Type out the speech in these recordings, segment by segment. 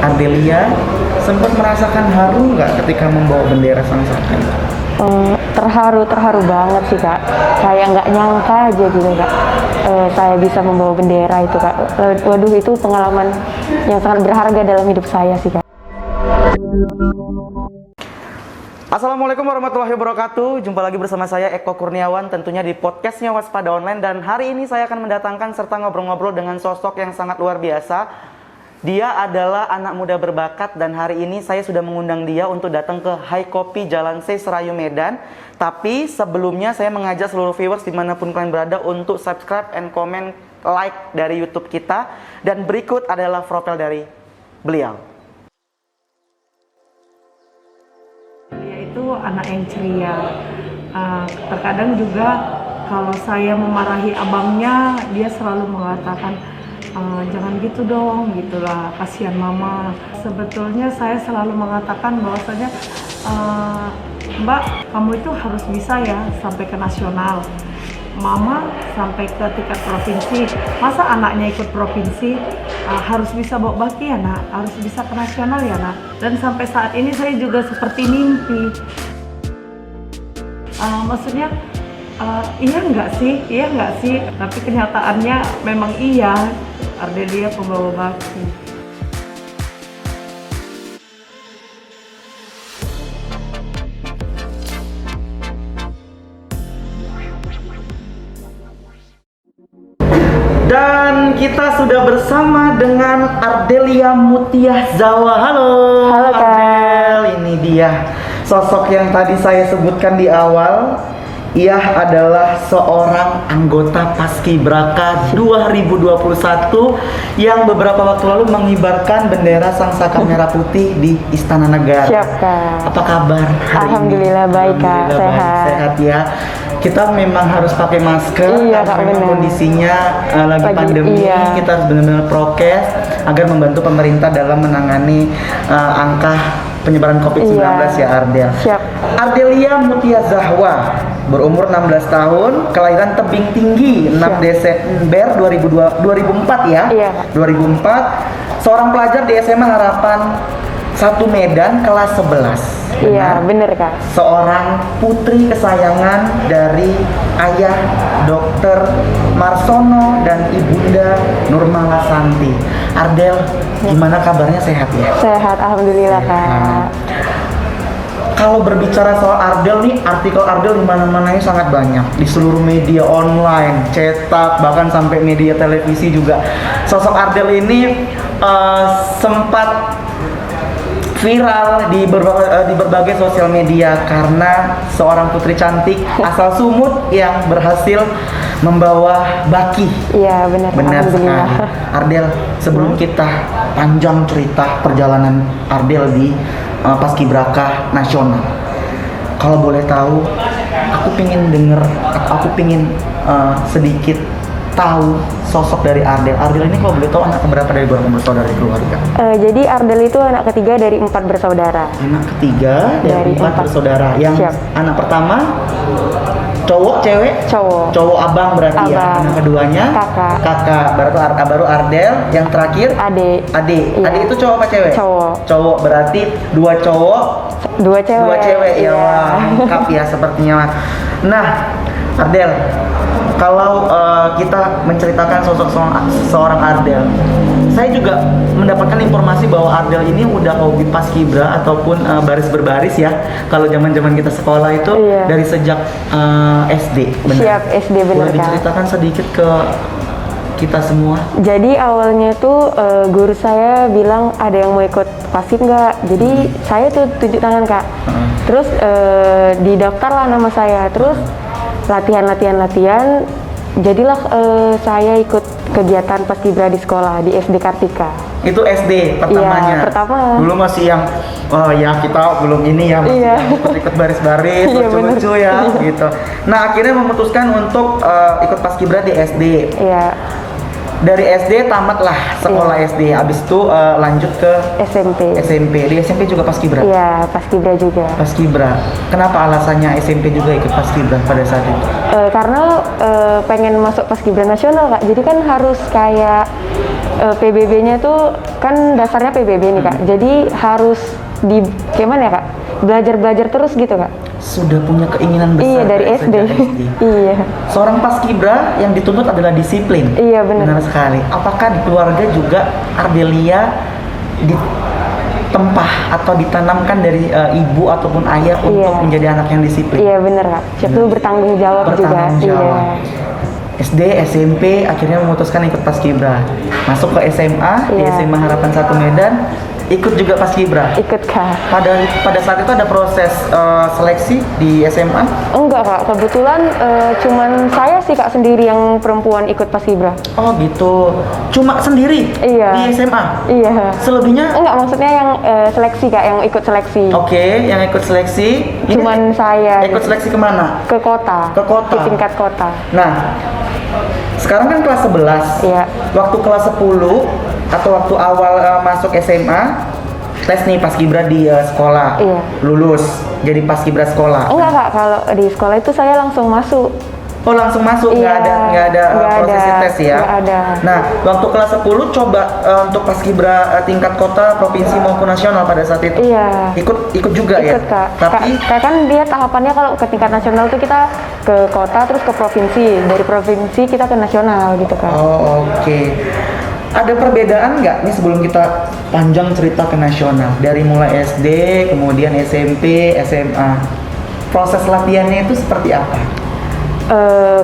Ardelia sempat merasakan haru nggak ketika membawa bendera Sang Saka? Terharu banget sih Kak. Kayak nggak nyangka aja gitu Kak. Saya bisa membawa bendera itu Kak. Waduh, itu pengalaman yang sangat berharga dalam hidup saya sih Kak. Assalamualaikum warahmatullahi wabarakatuh. Jumpa lagi bersama saya Eko Kurniawan, tentunya di podcastnya Waspada Online. Dan hari ini saya akan mendatangkan serta ngobrol-ngobrol dengan sosok yang sangat luar biasa. Dia adalah anak muda berbakat dan hari ini saya sudah mengundang dia untuk datang ke High Kopi Jalan C, Serayu, Medan. Tapi sebelumnya saya mengajak seluruh viewers dimanapun kalian berada untuk subscribe and comment, like dari YouTube kita. Dan berikut adalah profil dari beliau. Dia itu anak yang ceria. Terkadang juga kalau saya memarahi abangnya, dia selalu mengatakan, jangan gitu dong, gitulah, kasihan mama. Sebetulnya saya selalu mengatakan bahwasanya, Mbak, kamu itu harus bisa ya sampai ke nasional. Mama sampai ke tingkat provinsi, masa anaknya ikut provinsi, harus bisa bawa baki ya nak, harus bisa ke nasional ya nak. Dan sampai saat ini saya juga seperti mimpi. Maksudnya, iya nggak sih, tapi kenyataannya memang iya, Ardelia pembawa baki. Dan kita sudah bersama dengan Ardelia Mutiah Zawa. Halo Kak. Ardel, ini dia sosok yang tadi saya sebutkan di awal. Ia adalah seorang anggota Paskibraka 2021 yang beberapa waktu lalu mengibarkan bendera Sang Saka Merah Putih di Istana Negara. Siap Kak. Apa kabar hari Alhamdulillah ini? baik Kak, Alhamdulillah sehat ya. Kita memang harus pakai masker Iya, karena Kak, memang benar. kondisinya lagi pandemi. iya. Kita harus benar-benar prokes agar membantu pemerintah dalam menangani angka penyebaran COVID-19 Iya. ya Ardel. Siap. Ardelia Mutiah Zahwa, berumur 16 tahun, kelahiran Tebing Tinggi 6 Siap. Desember 2004 ya. Iya. 2004, seorang pelajar di SMA Harapan 1 Medan kelas 11. Iya, bener Kak. Seorang putri kesayangan dari ayah Dr. Marsono dan ibunda Nurmala Santi. Ardel, gimana kabarnya, sehat ya? Sehat, Alhamdulillah Kak. Kalau berbicara soal Ardel nih, artikel Ardel di mana-mana ini sangat banyak, di seluruh media online, cetak, bahkan sampai media televisi juga. Sosok Ardel ini sempat viral di berbagai sosial media karena seorang putri cantik asal Sumut yang berhasil membawa baki. Iya, benar. Benar Alhamdulillah. sekali. Ardel, sebelum kita panjang cerita perjalanan Ardel di Paskibraka nasional, kalau boleh tahu, aku pingin sedikit tahu sosok dari Ardel. Ardel ini kalau boleh tahu anak keberapa dari bersaudara di keluarga? Jadi Ardel itu anak ketiga dari 4 bersaudara. Anak ketiga dari 4 bersaudara. Yang Siap. anak pertama cowok, cewek? Cowok. Cowok abang berarti ya. Abang. Anak keduanya Kakak. Baru Ardel. Yang terakhir Adik. Adik. Iya. Adik itu cowok apa cewek? Cowok. Cowok berarti 2 cowok, 2 cewek. 2 cewek ya. Iya. Wah, lengkap ya sepertinya. Nah, Ardel, kalau kita menceritakan sosok seorang Ardel, saya juga mendapatkan informasi bahwa Ardel ini udah hobi paskibra ataupun baris berbaris ya. Kalau zaman-zaman kita sekolah itu Iya. dari sejak SD, benar? Siap, SD benar Boleh Kak. diceritakan sedikit ke kita semua? Jadi awalnya tuh guru saya bilang ada yang mau ikut paskib nggak? Jadi saya tuh tunjuk tangan Kak. Terus didaftarlah nama saya. Terus latihan. Jadilah saya ikut kegiatan paskibra di sekolah di SD Kartika. Itu SD pertamanya. Iya, pertama. Dulu masih yang ya kita belum ini ya, masih Iya. ikut baris-baris, Iya, lucu-lucu bener. ya Iya. gitu. Nah, akhirnya memutuskan untuk ikut paskibra di SD. Iya. Dari SD tamat lah sekolah SD, abis itu lanjut ke SMP. Di SMP juga paskibra? Iya, paskibra juga. Paskibra. Kenapa alasannya SMP juga ikut paskibra pada saat itu? Karena pengen masuk paskibra nasional Kak, jadi kan harus kayak PBB-nya tuh kan dasarnya PBB nih Kak, jadi harus kayak mana ya Kak? Belajar terus gitu Kak. Sudah punya keinginan besar. Iya, dari SD. Iya. Seorang paskibra yang dituntut adalah disiplin. Iya, benar. Benar sekali. Apakah di keluarga juga Ardelia ditempah atau ditanamkan dari ibu ataupun ayah untuk menjadi anak yang disiplin? Iya, benar Kak. Siap tuh bertanggung jawab juga. Bertanggung jawab. Iya. SD, SMP akhirnya memutuskan ikut paskibra. Masuk ke SMA, di SMA Harapan 1 Medan, ikut juga paskibra. Ikut Kak. Pada saat itu ada proses seleksi di SMA? Enggak Kak, kebetulan cuman saya sih Kak sendiri yang perempuan ikut paskibra. Oh gitu, cuma sendiri? Iya. Di SMA? Iya. Selebihnya? Enggak, maksudnya yang seleksi Kak, yang ikut seleksi. Oke, yang ikut seleksi. Cuman saya. Ikut seleksi kemana? Ke kota. Ke kota? Di tingkat kota. Nah, sekarang kan kelas 11. Iya. Waktu kelas 10 atau waktu awal masuk SMA, tes nih paskibra di sekolah. Iya. Lulus jadi paskibra sekolah. Enggak Kak, kalau di sekolah itu saya langsung masuk. Oh, langsung masuk, Iya, nggak ada proses tes ya? Nggak ada. Nah, waktu kelas 10 coba untuk paskibra tingkat kota, provinsi maupun nasional pada saat itu? Iya. Ikut juga ya? Ikut Kak. Tapi Kayak kan dia tahapannya kalau ke tingkat nasional tuh kita ke kota terus ke provinsi. Dari provinsi kita ke nasional gitu Kak. oh, oke. Ada perbedaan nggak nih sebelum kita panjang cerita ke nasional? Dari mulai SD, kemudian SMP, SMA. Proses latihannya itu seperti apa?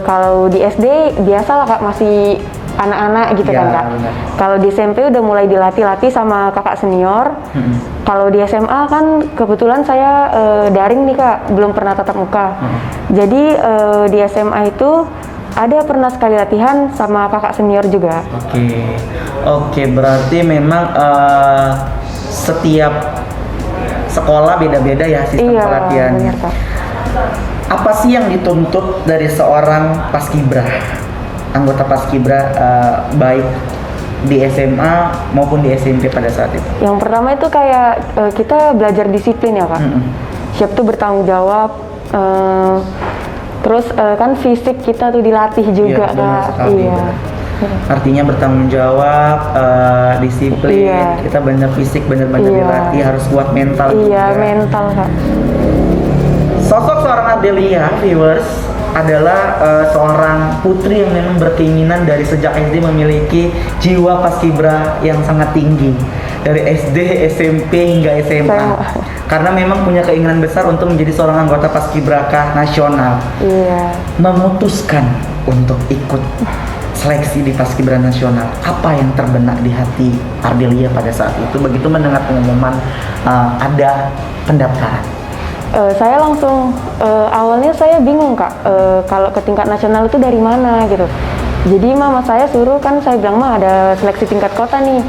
Kalau di SD biasalah Kak, masih anak-anak gitu Ya, kan Kak. benar. Kalau di SMP udah mulai dilatih-latih sama kakak senior. Kalau di SMA kan kebetulan saya daring nih Kak, belum pernah tatap muka. Jadi di SMA itu ada pernah sekali latihan sama kakak senior juga. Oke, berarti memang setiap sekolah beda-beda ya sistem Iya, pelatihannya. benar Kak. Apa sih yang dituntut dari seorang paskibra, anggota paskibra, baik di SMA maupun di SMP pada saat itu? Yang pertama itu kayak kita belajar disiplin ya Kak. Siap tuh bertanggung jawab. Terus kan fisik kita tuh dilatih juga Iya, benar Kak. sekali, Iya. benar. Artinya bertanggung jawab, disiplin, Iya. kita benar fisik benar-benar Iya. dilatih, harus kuat mental Iya, juga. mental Kak. Sosok seorang Ardelia, viewers, adalah seorang putri yang memang berkeinginan dari sejak SD memiliki jiwa paskibra yang sangat tinggi. Dari SD, SMP hingga SMA. Karena memang punya keinginan besar untuk menjadi seorang anggota paskibraka nasional. Iya. Memutuskan untuk ikut seleksi di paskibra nasional. Apa yang terbenak di hati Ardelia pada saat itu begitu mendengar pengumuman ada pendaftaran? Saya langsung awalnya saya bingung Kak, kalau ke tingkat nasional itu dari mana gitu. Jadi mama saya suruh, kan saya bilang mah ada seleksi tingkat kota nih,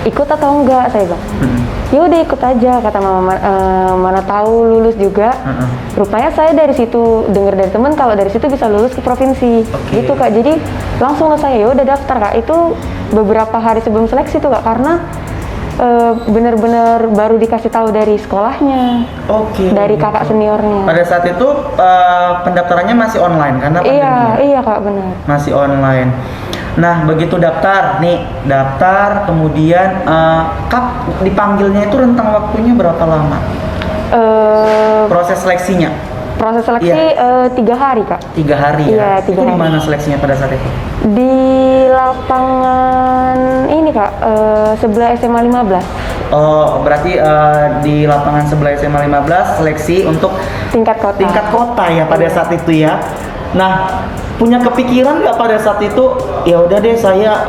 ikut atau enggak, saya bilang. Ya udah ikut aja kata mama, mana tahu lulus juga. Rupanya saya dari situ dengar dari teman kalau dari situ bisa lulus ke provinsi, gitu Kak. Jadi langsung ke saya, ya udah daftar Kak. Itu beberapa hari sebelum seleksi tuh Kak, karena bener-bener baru dikasih tahu dari sekolahnya, dari kakak seniornya. Pada saat itu pendaftarannya masih online karena pandemi. Iya Kak, benar. Masih online. Nah, begitu daftar, kemudian dipanggilnya itu rentang waktunya berapa lama? Proses seleksinya? Proses seleksi 3 hari Kak. 3 hari ya? Iya, 3 itu hari. di mana seleksinya pada saat itu? Di lapangan ini Kak, sebelah SMA 15. Oh, berarti di lapangan sebelah SMA 15 seleksi untuk Tingkat kota. tingkat kota ya pada saat itu ya. Nah, punya kepikiran nggak pada saat itu, ya udah deh saya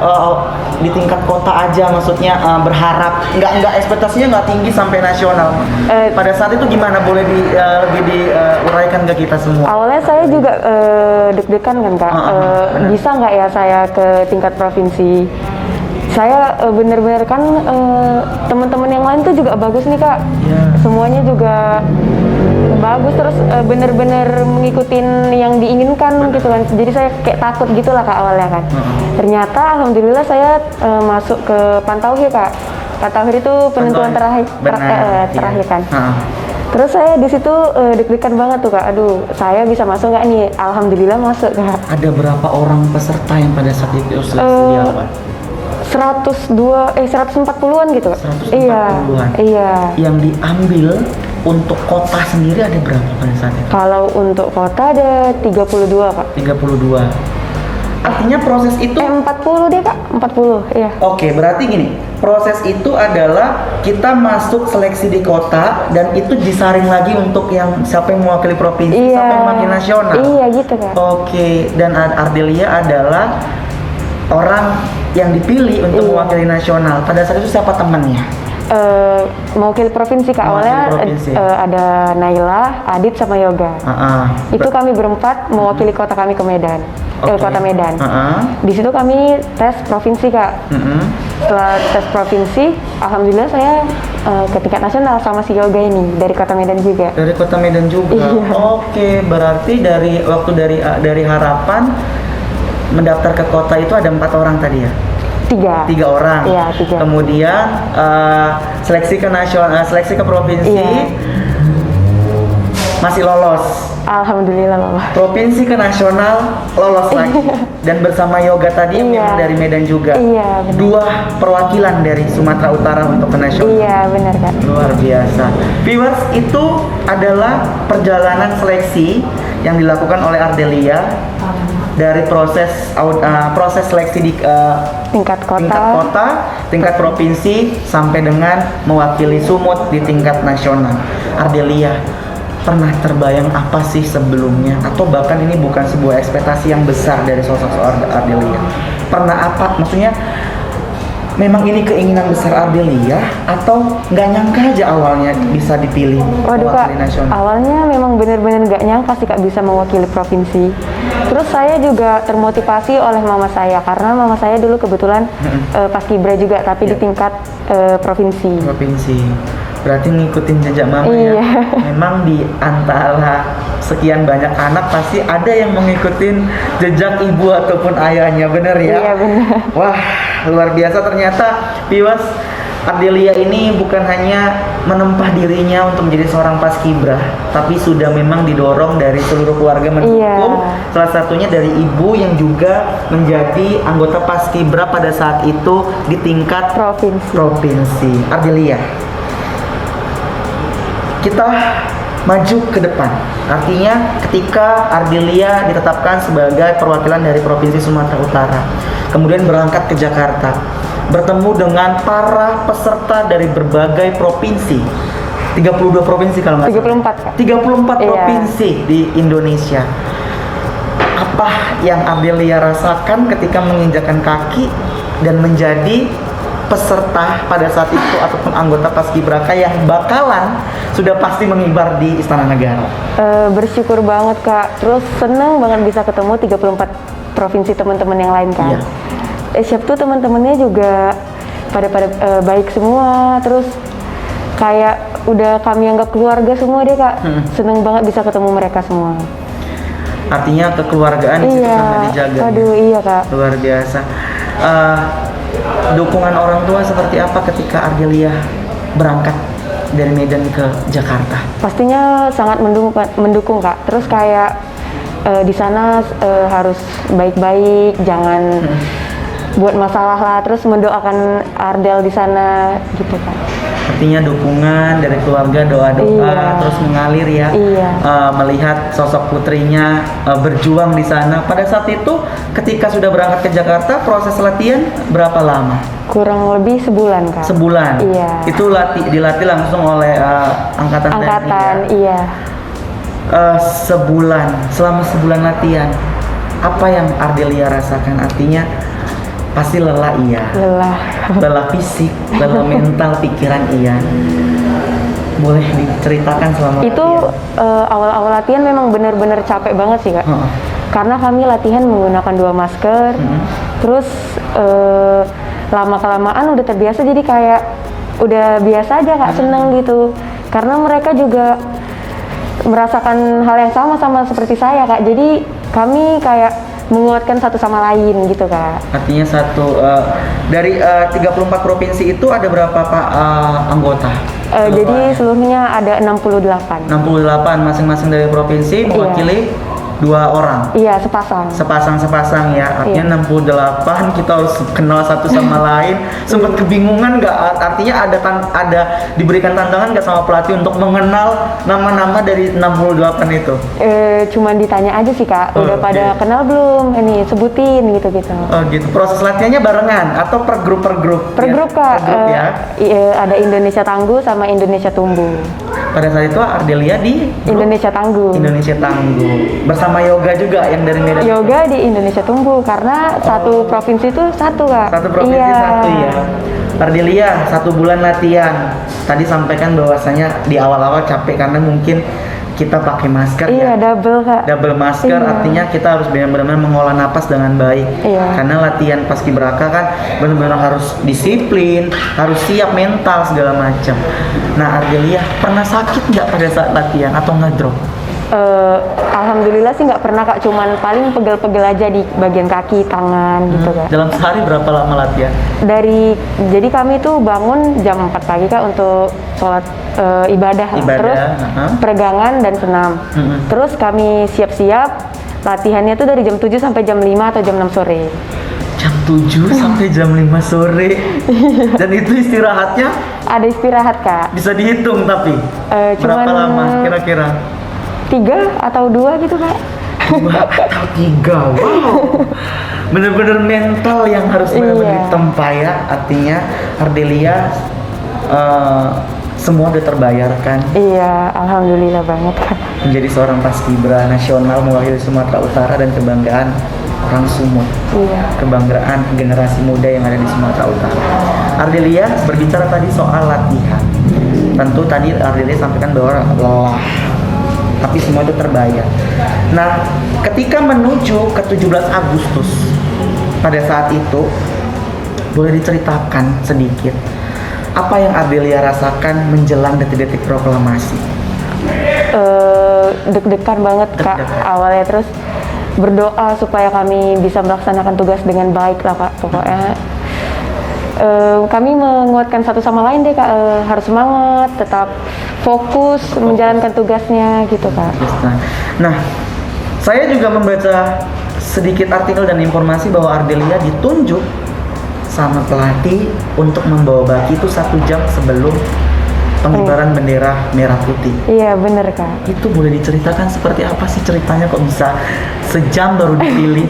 di tingkat kota aja, maksudnya berharap nggak ekspektasinya nggak tinggi sampai nasional. Pada saat itu gimana, boleh lebih diuraikan ke kita semua? Awalnya saya juga deg-degan kan Kak, bisa nggak ya saya ke tingkat provinsi. Saya bener-bener kan teman-teman yang lain tuh juga bagus nih Kak. semuanya juga bagus, terus bener-bener ngikutin yang diinginkan gitu kan. Jadi saya kayak takut gitulah Kak awalnya kan. Ternyata alhamdulillah saya masuk ke Pantauhir Kak. Pantauhir itu penentuan terakhir kan. Terus saya di situ deg-degan banget tuh Kak. Aduh, saya bisa masuk nggak nih? Alhamdulillah masuk Kak. Ada berapa orang peserta yang pada saat itu seleksi di awal? 140-an gitu Kak. 140-an. Iya. Yang diambil untuk kota sendiri ada berapa pada saat itu? Kalau untuk kota ada 32 Kak. 32. Artinya proses itu 40 deh Kak, 40 iya. Oke, berarti gini, proses itu adalah kita masuk seleksi di kota dan itu disaring lagi untuk yang siapa yang mewakili provinsi, Iya. siapa yang mewakili nasional. Iya gitu Kak. Oke, dan Ardelia adalah orang yang dipilih untuk Iya. mewakili nasional. Pada saat itu siapa temannya? Mewakili provinsi Kak, Mewakili awalnya provinsi. ada Naila, Adit sama Yoga. Itu kami berempat mewakili kota kami ke Medan. Oke. Kota Medan. Di situ kami tes provinsi Kak. Setelah tes provinsi, alhamdulillah saya ke tingkat nasional sama si Yoga ini dari kota Medan juga. Dari kota Medan juga. Iya. Oke, berarti dari harapan mendaftar ke kota itu ada 4 orang tadi ya? 3 orang. Iya, 3. Kemudian seleksi ke nasional, seleksi ke provinsi Iya. masih lolos. Alhamdulillah lolos. Provinsi ke nasional lolos lagi. Dan bersama Yoga tadi yang Iya. memang dari Medan juga. Iya, benar. 2 perwakilan dari Sumatera Utara untuk ke nasional. Iya, benar Kak. Luar biasa. Viewers, itu adalah perjalanan seleksi yang dilakukan oleh Ardelia dari proses seleksi di Tingkat kota. tingkat provinsi sampai dengan mewakili Sumut di tingkat nasional. Ardelia pernah terbayang apa sih sebelumnya, atau bahkan ini bukan sebuah ekspektasi yang besar dari sosok Ardelia? Pernah apa? Maksudnya memang ini keinginan besar Ardelia atau nggak nyangka aja awalnya bisa dipilih Waduh Kak, mewakili nasional? awalnya memang benar-benar nggak nyangka sih Kak bisa mewakili provinsi. Terus saya juga termotivasi oleh mama saya karena mama saya dulu kebetulan paskibra juga, tapi di tingkat provinsi. Provinsi. Berarti ngikutin jejak mama Iya. ya. Memang di antara sekian banyak anak pasti ada yang mengikutin jejak ibu ataupun ayahnya, bener ya? Iya benar. Wah, luar biasa ternyata viewers. Ardelia ini bukan hanya menempa dirinya untuk menjadi seorang paskibrah, tapi sudah memang didorong dari seluruh keluarga mendukung. Iya. Salah satunya dari ibu yang juga menjadi anggota paskibrah pada saat itu di tingkat provinsi. Ardelia, kita maju ke depan. Artinya ketika Ardelia ditetapkan sebagai perwakilan dari Provinsi Sumatera Utara, kemudian berangkat ke Jakarta, bertemu dengan para peserta dari berbagai provinsi, 32 provinsi kalau nggak salah. 34 Kak. 34 Iya. provinsi di Indonesia. Apa yang Ardelia rasakan ketika menginjakan kaki dan menjadi peserta pada saat itu ataupun anggota paskibraka yang bakalan sudah pasti mengibar di Istana Negara? Bersyukur banget Kak. Terus seneng banget bisa ketemu 34 provinsi teman-teman yang lain kan. Iya. Siap tuh teman-temannya juga pada baik semua. Terus kayak udah kami anggap keluarga semua deh Kak. Seneng banget bisa ketemu mereka semua. Artinya kekeluargaan di situ Iya. sangat dijaga. Aduh iya Kak. Luar biasa. Dukungan orang tua seperti apa ketika Ardelia berangkat dari Medan ke Jakarta? Pastinya sangat mendukung Kak. Terus kayak di sana harus baik-baik, jangan buat masalah lah. Terus mendoakan Ardel di sana gitu Kak. Artinya dukungan dari keluarga, doa-doa Iya. terus mengalir ya. Iya. Melihat sosok putrinya berjuang di sana. Pada saat itu ketika sudah berangkat ke Jakarta, proses latihan berapa lama? Kurang lebih sebulan Kak. Sebulan. Iya. Itu dilatih langsung oleh angkatan TNI ya? Iya. Selama sebulan latihan, apa yang Ardelia rasakan? Artinya pasti lelah iya, lelah fisik, lelah mental, pikiran iya. Boleh diceritakan selama Itu awal-awal latihan memang benar-benar capek banget sih Kak. Karena kami latihan menggunakan 2 masker. Terus lama-kelamaan udah terbiasa, jadi kayak udah biasa aja Kak, seneng gitu. karena mereka juga merasakan hal yang sama seperti saya Kak. Jadi kami kayak menguatkan satu sama lain gitu Kak. Artinya dari 34 provinsi itu ada berapa Pak anggota? Jadi seluruhnya ada 68. 68 masing-masing dari provinsi mewakili 2 orang. Iya, sepasang. Sepasang ya, artinya 68 kita harus kenal satu sama lain. Sempat kebingungan nggak? Artinya ada diberikan tantangan nggak sama pelatih untuk mengenal nama-nama dari 68 itu? Cuman ditanya aja sih Kak, udah pada kenal belum? Ini sebutin gitu-gitu. Oh gitu. Proses latihannya barengan atau per grup? Per grup Kak. Per grup ya. Ada Indonesia Tangguh sama Indonesia Tumbuh. Pada saat itu Ardelia di grup Indonesia Tangguh. Indonesia Tangguh. Bersama Yoga juga yang dari Medan. Yoga di Indonesia Tumbuh karena satu provinsi itu satu Kak. Satu provinsi satu ya. Ardelia 1 bulan latihan. Tadi sampaikan bahwasanya di awal-awal capek karena mungkin kita pakai masker Iya, ya. double Kak. Double masker artinya kita harus benar-benar mengolah napas dengan baik. Iya. Karena latihan paskibraka kan benar-benar harus disiplin, harus siap mental segala macam. Nah, Ardelia pernah sakit nggak pada saat latihan atau ngedrop? Alhamdulillah sih nggak pernah Kak, cuman paling pegel-pegel aja di bagian kaki, tangan gitu Kak. Dalam sehari berapa lama latihan? Jadi kami tuh bangun jam 4 pagi Kak untuk sholat ibadah. Terus peregangan dan senam. Terus kami siap-siap latihannya tuh dari jam 7 sampai jam 5 atau jam 6 sore. Jam 7 sampai jam 5 sore. Dan itu istirahatnya? Ada istirahat Kak. Bisa dihitung tapi? Berapa lama kira-kira? 3 atau 2 gitu Kak. 2 atau 3, wow. Bener-bener mental yang harus benar-benar ditempa ya. Artinya Ardelia semua udah terbayarkan. Iya, alhamdulillah banget Kak. Menjadi seorang paskibra nasional mewakili Sumatera Utara dan kebanggaan orang Sumut. Iya. Kebanggaan generasi muda yang ada di Sumatera Utara. Ardelia berbicara tadi soal latihan. Tentu tadi Ardelia sampaikan bahwa lelah, tapi semua itu terbayar. Nah, ketika menuju ke 17 Agustus pada saat itu, boleh diceritakan sedikit apa yang Ardelia rasakan menjelang detik-detik proklamasi? Deg-degan banget Kak awalnya, terus berdoa supaya kami bisa melaksanakan tugas dengan baik lah Kak. Pokoknya kami menguatkan satu sama lain deh Kak, harus semangat, tetap fokus menjalankan tugasnya gitu Kak. Nah, saya juga membaca sedikit artikel dan informasi bahwa Ardelia ditunjuk sama pelatih untuk membawa baki itu 1 jam sebelum pengibaran bendera merah putih. Iya bener Kak. Itu boleh diceritakan seperti apa sih ceritanya kok bisa sejam baru dipilih?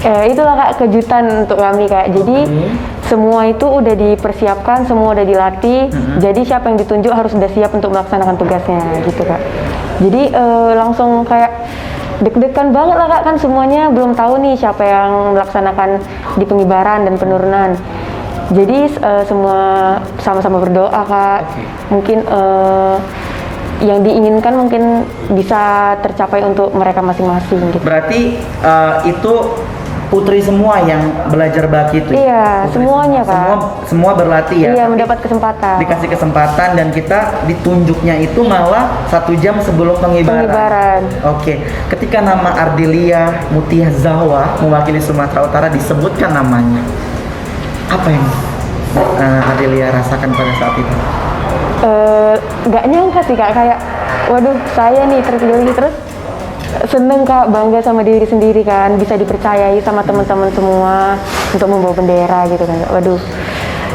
Itulah Kak kejutan untuk kami Kak. Jadi semua itu udah dipersiapkan, semua udah dilatih. Jadi siapa yang ditunjuk harus udah siap untuk melaksanakan tugasnya gitu Kak. Jadi langsung kayak deg-degan banget lah Kak, kan semuanya belum tahu nih siapa yang melaksanakan di pengibaran dan penurunan. Jadi semua sama-sama berdoa Kak. Mungkin yang diinginkan mungkin bisa tercapai untuk mereka masing-masing gitu. Berarti itu putri semua yang belajar baki itu? Iya, putri semuanya Kak. Semua berlatih ya? Iya, mendapat kesempatan. Dikasih kesempatan dan kita ditunjuknya itu malah 1 jam sebelum pengibaran. Oke, ketika nama Ardelia Mutiah Zahwa mewakili Sumatera Utara disebutkan namanya, apa yang Ardelia rasakan pada saat itu? Gak nyangka sih Kak, kayak waduh saya nih terpilih, terus seneng Kak, bangga sama diri sendiri kan, bisa dipercayai sama teman-teman semua untuk membawa bendera gitu kan. Waduh,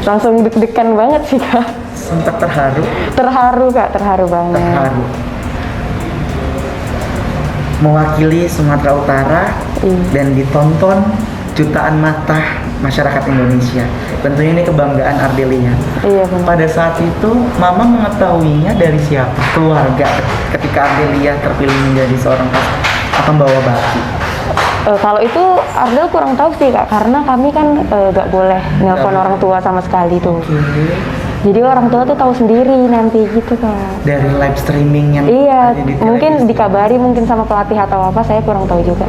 langsung deg-degan banget sih Kak. Sempat terharu? Terharu Kak, terharu banget. Terharu. Mewakili Sumatera Utara dan ditonton jutaan mata masyarakat Indonesia. Tentunya ini kebanggaan Ardelia. Iya benar. Pada saat itu, Mama mengetahuinya dari siapa? Keluarga ketika Ardelia terpilih menjadi seorang pembawa baki. Kalau itu Ardel kurang tahu sih Kak, karena kami kan gak boleh nelpon orang tua sama sekali tuh. Jadi orang tua tuh tahu sendiri nanti gitu Kak. Dari live streaming yang iya, di mungkin dikabari mungkin sama pelatih atau apa, saya kurang tahu juga.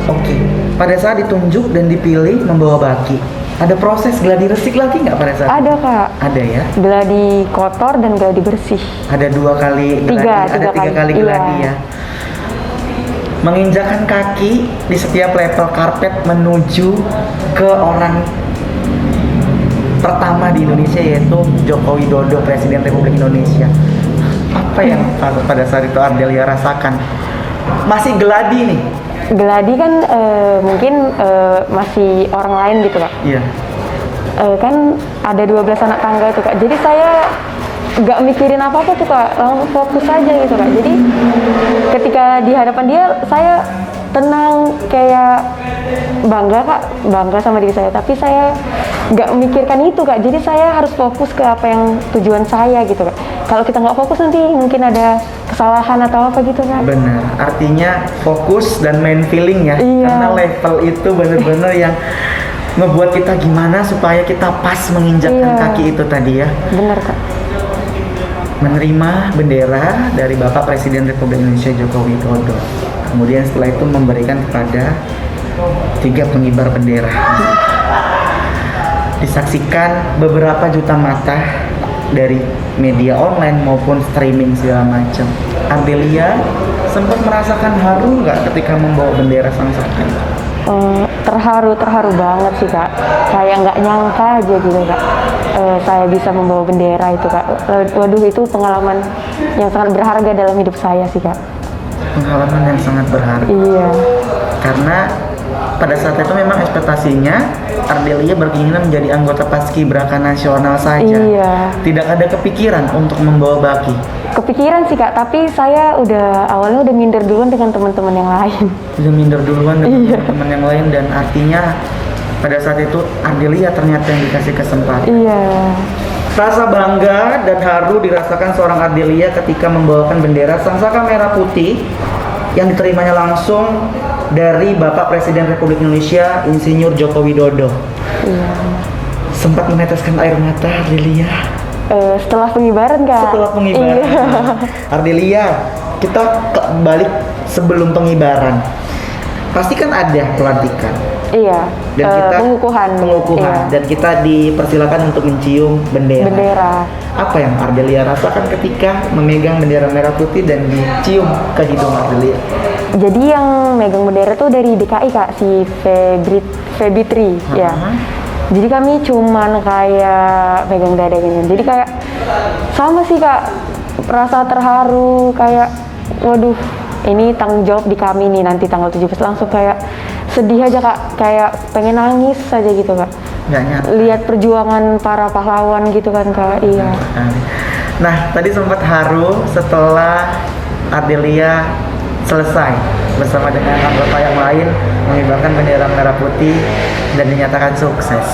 Pada saat ditunjuk dan dipilih membawa baki, Ada proses gladi resik lagi nggak pada saat Ada itu? kak, Ada ya. gladi kotor dan gladi bersih. Ada 2 kali gladi, Tiga ada 3 kali kali, gladi iya. ya. Menginjakan kaki di setiap level karpet menuju ke orang pertama di Indonesia, yaitu Joko Widodo, Presiden Republik Indonesia. Apa yang pada saat itu Ardelia rasakan? Masih gladi nih. Gladi kan mungkin masih orang lain gitu kak. Iya. Kan ada 12 anak tangga tuh kak. Jadi saya nggak mikirin apa-apa tuh kak, langsung fokus aja gitu kak. Jadi ketika di hadapan dia saya tenang, kayak bangga kak, bangga sama diri saya. Tapi saya nggak memikirkan itu kak. Jadi saya harus fokus ke apa yang tujuan saya gitu kak. Kalau kita nggak fokus nanti mungkin ada kesalahan atau apa gitu kak. Benar, artinya fokus dan main feeling ya. Iya. Karena level itu benar-benar yang ngebuat kita gimana supaya kita pas menginjakkan Iya. kaki itu tadi ya. Bener kak. Menerima bendera dari Bapak Presiden Republik Indonesia Joko Widodo. Kemudian setelah itu memberikan kepada 3 pengibar bendera. Disaksikan beberapa juta mata dari media online maupun streaming segala macam. Ardelia sempat merasakan haru nggak ketika membawa bendera Sang Saka? Terharu banget sih kak. Kayak nggak nyangka aja gitu kak. Saya bisa membawa bendera itu kak. Waduh, itu pengalaman yang sangat berharga dalam hidup saya sih kak. Pengalaman yang sangat berharga. Iya. Karena pada saat itu memang ekspektasinya Ardelia berkeinginan menjadi anggota Paskibraka nasional saja. Iya. Tidak ada kepikiran untuk membawa baki. Kepikiran sih kak, tapi saya awalnya udah minder duluan dengan teman-teman yang lain. Sudah minder duluan dengan teman yang lain, dan artinya pada saat itu Ardelia ternyata yang dikasih kesempatan. Iya. Rasa bangga dan haru dirasakan seorang Ardelia ketika membawakan bendera Sang Saka Merah Putih yang diterimanya langsung dari Bapak Presiden Republik Indonesia Insinyur Joko Widodo. Iya. Sempat meneteskan air mata Ardelia Setelah pengibaran kak. setelah pengibaran. Iya. Ardelia, kita balik sebelum pengibaran. Pasti kan ada pelantikan. Iya. Dan kita Pengukuhan. Iya. dan kita dipersilakan untuk mencium bendera. Bendera. Apa yang Ardelia rasakan ketika memegang bendera merah putih dan dicium ke hidung Ardelia? Jadi yang megang bendera tuh dari DKI kak, si Febitri ya. Jadi kami cuman kayak megang dada gini. Jadi kayak sama sih kak, rasa terharu kayak waduh, ini tanggung jawab di kami nih nanti tanggal 17. Langsung kayak sedih aja kak, kayak pengen nangis aja gitu kak. Nggak nyata. Lihat perjuangan para pahlawan gitu kan kak. Iya. Nah, tadi sempat haru setelah Ardelia selesai bersama dengan anggota yang lain mengibarkan bendera merah putih dan dinyatakan sukses.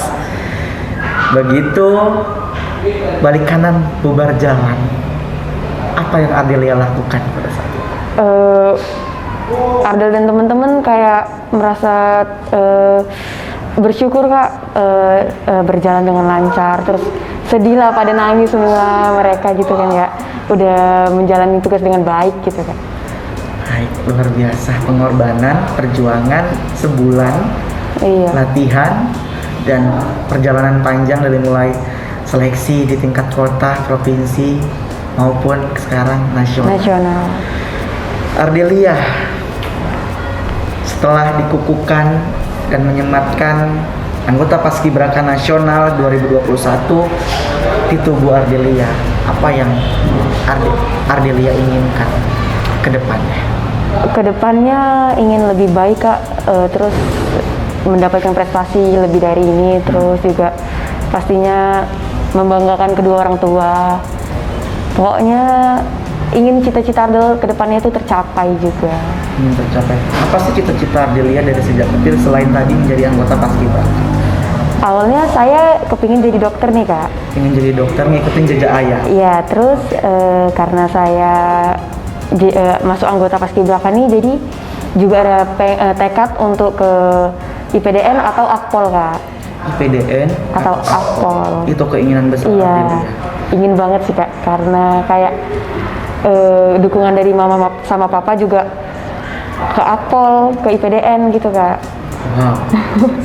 Begitu balik kanan bubar jalan, apa yang Ardelia lakukan pada saat itu? Ardel dan teman-teman kayak merasa bersyukur kak, berjalan dengan lancar. Terus sedih lah, pada nangis semua mereka gitu kan ya, udah menjalani tugas dengan baik gitu kan. Baik, luar biasa pengorbanan, perjuangan sebulan, Iya. latihan, dan perjalanan panjang dari mulai seleksi di tingkat kota, provinsi, maupun sekarang nasional. Ardelia, setelah dikukuhkan dan menyematkan anggota Paskibraka Nasional 2021 di tubuh Ardelia, apa yang Ardelia inginkan ke depannya? Kedepannya ingin lebih baik kak, terus mendapatkan prestasi lebih dari ini, terus juga pastinya membanggakan kedua orang tua. Pokoknya ingin cita-cita Ardel kedepannya itu tercapai juga. Ingin tercapai. Apa sih cita-cita Ardelia dari sejak kecil selain tadi menjadi anggota Paskibraka? Awalnya saya kepingin jadi dokter nih kak. Ingin jadi dokter, ngikutin jejak ayah. Iya, terus karena saya masuk anggota Paskibraka nih, jadi juga ada tekad untuk ke IPDN atau Akpol kak. IPDN Atau Akpol. Itu keinginan besar Iya, Ardelia. ingin banget sih kak, karena kayak dukungan dari mama sama papa juga ke Akpol, ke IPDN gitu kak. Wow,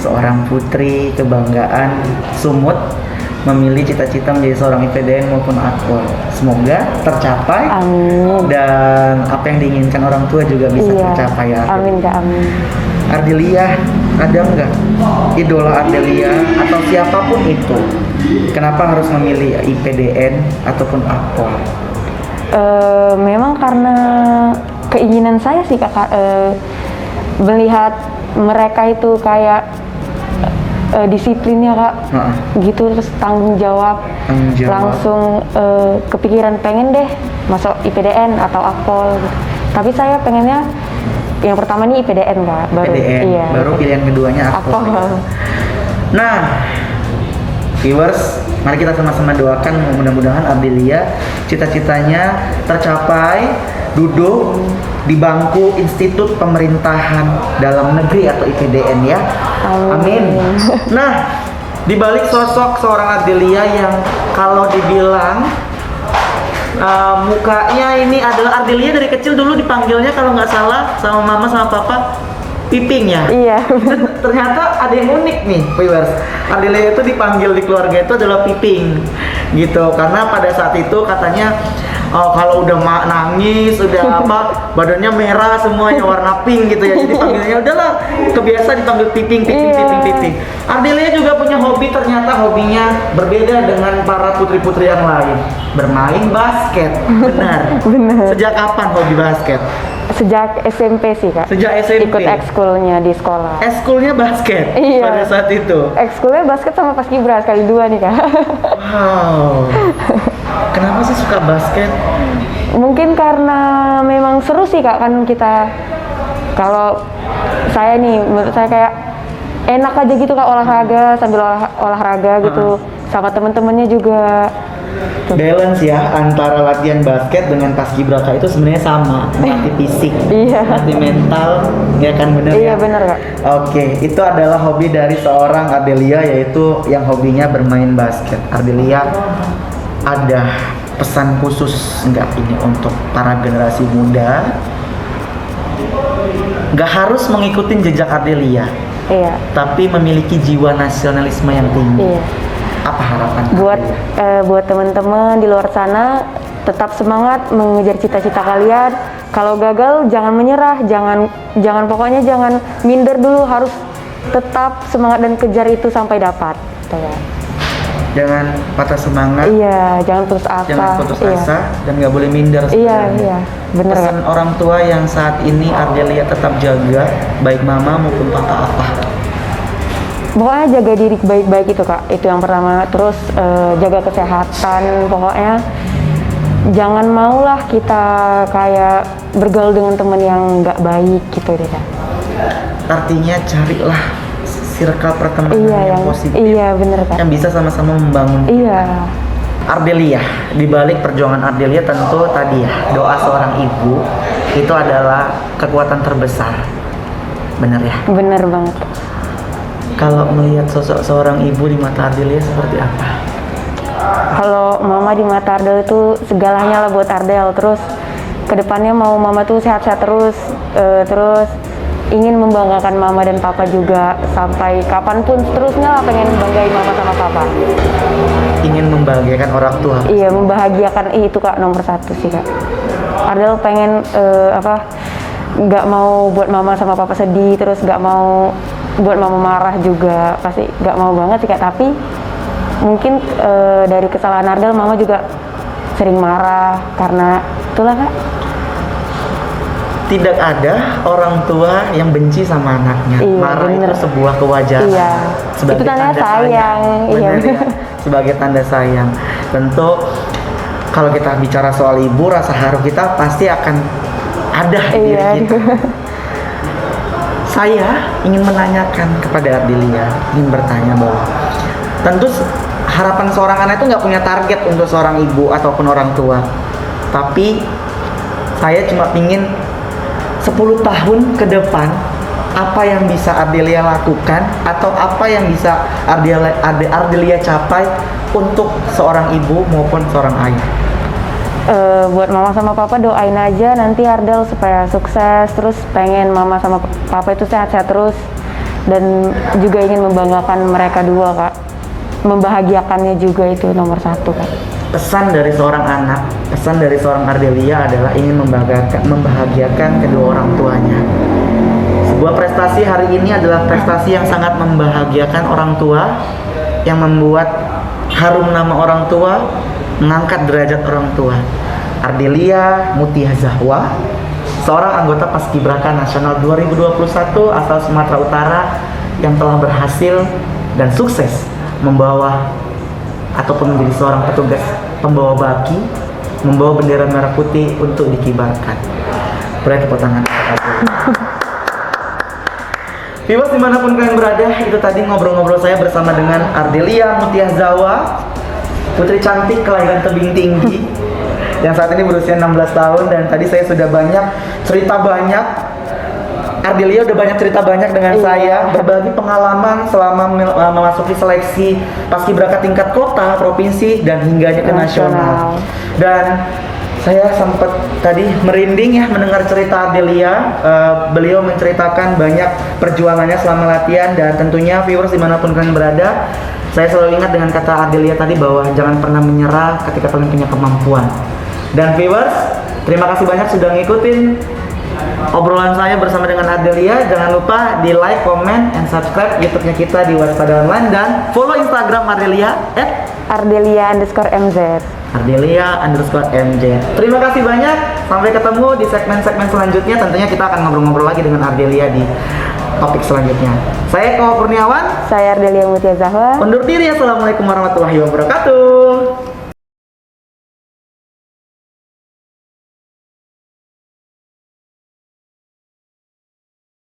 seorang putri kebanggaan Sumut memilih cita-cita menjadi seorang IPDN maupun akpol. Semoga tercapai. Amin. Dan apa yang diinginkan orang tua juga bisa Iya. tercapai ya. Amin Kak, amin. Ardelia, ada nggak idola Ardelia atau siapapun itu? Kenapa harus memilih IPDN ataupun akpol? Memang karena keinginan saya sih Kakak, melihat mereka itu kayak disiplinnya Kak, gitu, terus tanggung jawab. Langsung kepikiran pengen deh masuk IPDN atau akpol gitu. Tapi saya pengennya yang pertama nih IPDN Kak, baru IPDN, iya, baru pilihan keduanya akpol. Nah, viewers, mari kita sama-sama doakan mudah-mudahan Ardelia cita-citanya tercapai, duduk di bangku Institut Pemerintahan Dalam Negeri atau IPDN ya. Amin. Nah, di balik sosok seorang Ardelia yang kalau dibilang mukanya ini adalah Ardelia dari kecil dulu dipanggilnya kalau nggak salah sama mama sama papa Piping ya. Iya. Ternyata ada yang unik nih, viewers. Ardelia itu dipanggil di keluarga itu adalah Piping, gitu. Karena pada saat itu katanya kalau udah nangis, udah apa, badannya merah semuanya warna pink gitu ya. Jadi panggilannya udahlah kebiasa dipanggil Piping, Piping, Iya. Piping, Piping. Ardelia juga punya hobi, ternyata hobinya berbeda dengan para putri-putri yang lain. Bermain basket. Benar. Benar. Sejak kapan hobi basket? Sejak SMP sih Kak. Sejak SMP. Ikut ekskulnya di sekolah. Ekskulnya basket Iya. pada saat itu. Ekskulnya basket sama paskibra sekali dua nih Kak. Wow. Kenapa sih suka basket? Mungkin karena memang seru sih Kak, kan kita, kalau saya nih, menurut saya kayak enak aja gitu Kak, olahraga sambil olahraga gitu, sama temen-temennya juga. Balance ya antara latihan basket dengan paskibraka itu sebenarnya sama, melatih fisik, Iya. melatih mental, ya kan, bener Iya ya? bener Kak. Oke, itu adalah hobi dari seorang Ardelia, yaitu yang hobinya bermain basket. Ardelia, ada pesan khusus nggak ini untuk para generasi muda? Nggak harus mengikuti jejak Ardelia, Iya. tapi memiliki jiwa nasionalisme yang tinggi. Iya. Apa harapan Buat Ardelia? buat teman-teman di luar sana, tetap semangat mengejar cita-cita kalian. Kalau gagal jangan menyerah, jangan pokoknya jangan minder dulu, harus tetap semangat dan kejar itu sampai dapat. Gitu ya. Jangan patah semangat, Iya, jangan putus asa. jangan putus Iya. asa, dan nggak boleh minder. Iya, sebenarnya. iya, bener Pesan Kak. orang tua yang saat ini Ardelia tetap jaga, baik mama maupun papa, apa? Pokoknya jaga diri baik-baik itu Kak, itu yang pertama. Terus jaga kesehatan, pokoknya jangan maulah kita kayak bergaul dengan teman yang nggak baik gitu deh Kak. Artinya carilah circle pertemanan Iya, yang positif, iya bener Kak. yang bisa sama-sama membangun. Iya, Ardelia, di balik perjuangan Ardelia tentu tadi ya, doa seorang ibu itu adalah kekuatan terbesar. Bener ya? bener banget. Kalau melihat sosok seorang ibu di mata Ardelia seperti apa? Kalau mama di mata Ardel itu segalanya lah buat Ardel. Terus kedepannya mau mama tuh sehat-sehat terus, terus ingin membanggakan mama dan papa juga sampai kapanpun seterusnya lah, pengen banggain mama sama papa. Ingin membahagiakan orang tua. Iya, membahagiakan itu Kak, nomor satu sih Kak. Ardel pengen nggak mau buat mama sama papa sedih, terus nggak mau buat mama marah juga, pasti nggak mau banget sih Kak. Tapi mungkin dari kesalahan Ardel mama juga sering marah karena itulah Kak. Tidak ada orang tua yang benci sama anaknya. Iya, Marah bener. itu sebuah kewajaran. Iya. Itu tanda sayang. Iya. Bener ya? Sebagai tanda sayang. Tentu kalau kita bicara soal ibu, rasa haru kita pasti akan ada di Iya. diri kita. Saya ingin menanyakan kepada Ardelia, ingin bertanya bahwa tentu harapan seorang anak itu nggak punya target untuk seorang ibu ataupun orang tua. Tapi saya cuma ingin 10 tahun ke depan apa yang bisa Ardelia lakukan atau apa yang bisa Ardelia capai untuk seorang ibu maupun seorang ayah. Buat mama sama papa doain aja nanti Ardel supaya sukses, terus pengen mama sama papa itu sehat-sehat terus, dan juga ingin membanggakan mereka dua Kak. Membahagiakannya juga itu nomor satu Kak. Pesan dari seorang anak, pesan dari seorang Ardelia adalah ingin membahagiakan kedua orang tuanya. Sebuah prestasi hari ini adalah prestasi yang sangat membahagiakan orang tua, yang membuat harum nama orang tua, mengangkat derajat orang tua. Ardelia Mutia Zahwa, seorang anggota Paskibraka Nasional 2021 asal Sumatera Utara yang telah berhasil dan sukses membawa ataupun menjadi seorang petugas pembawa baki, membawa bendera merah putih untuk dikibarkan. Beri tepuk tangan. Viewers dimanapun kalian berada, itu tadi ngobrol-ngobrol saya bersama dengan Ardelia Mutia Zahwa, putri cantik kelahiran Tebing Tinggi, yang saat ini berusia 16 tahun. Dan tadi saya sudah cerita banyak. Ardelia udah cerita banyak dengan saya, berbagi pengalaman selama memasuki seleksi Paskibraka tingkat kota, provinsi, dan hingganya ke nasional. Dan saya sempat tadi merinding ya mendengar cerita Ardelia. Beliau menceritakan banyak perjuangannya selama latihan, dan tentunya viewers dimanapun kalian berada, saya selalu ingat dengan kata Ardelia tadi bahwa jangan pernah menyerah ketika kalian punya kemampuan. Dan viewers, terima kasih banyak sudah ngikutin obrolan saya bersama dengan Ardelia. Jangan lupa di like, comment, and subscribe YouTube-nya kita di Waspada Online, dan follow Instagram Ardelia @Ardelia_MZ. Ardelia_MZ. Terima kasih banyak. Sampai ketemu di segmen-segmen selanjutnya. Tentunya kita akan ngobrol-ngobrol lagi dengan Ardelia di topik selanjutnya. Saya Eko Kurniawan. Saya Ardelia Mutia Zahwa. Undur diri. Assalamualaikum warahmatullahi wabarakatuh.